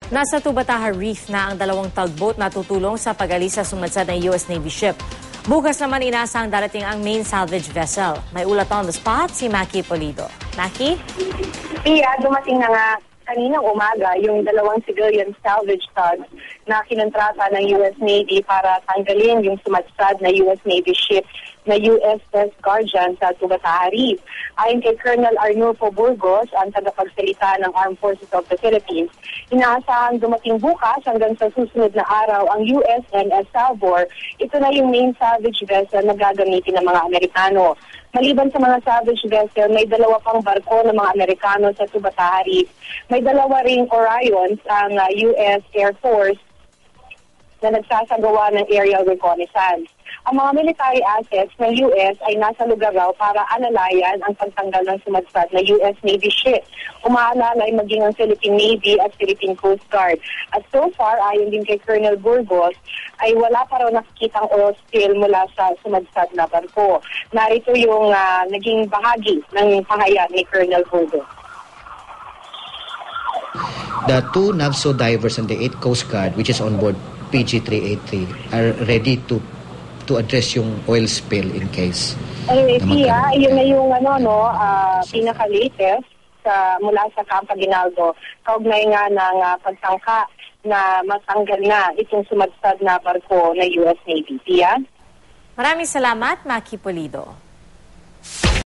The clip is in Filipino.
Nasa Tubataha Reef na ang dalawang tugboat na tutulong sa pag-alis sa sumadsad ng US Navy ship. Bukas naman inaasang darating ang main salvage vessel. May ulat on the spot si Maki Polido. Maki? Pia, dumating na nga kaninang umaga yung dalawang civilian salvage tugs na kinontrata ng US Navy para tanggalin yung sumadsad na US Navy ship na USS Guardian sa Tubataha Reef. Ayon kay Colonel Arnulfo Burgos, ang tagapagsalita ng Armed Forces of the Philippines, inaasahang dumating bukas hanggang sa susunod na araw ang USNS Salvor. Ito na yung main salvage vessel na gagamitin ng mga Amerikano. Maliban sa mga salvage vessel, may dalawa pang barko ng mga Amerikano sa Tubataha Reef. May dalawa ring Orions ang US Air Force na nagsasagawa ng aerial reconnaissance. Ang mga military assets ng US ay nasa lugar raw para alalayan ang pagtanggal ng sumadsad na US Navy ship. Umaalalay maging ang Philippine Navy at Philippine Coast Guard. At so far, ayon din kay Colonel Burgos, ay wala pa raw nakikitang oil spill mula sa sumadsad na barko. Narito yung naging bahagi ng pahayag ni Colonel Burgos. The two NAVSO divers and the 8 Coast Guard, which is on board PG-383, are ready to address yung oil spill in case. Pia, yun na yung pinaka-latest mula sa Camp Aguinaldo. Kaugnay nga ng pagtangka na matanggal na itong sumadsad na barko na US Navy. Pia? Maraming salamat, Maki Polido.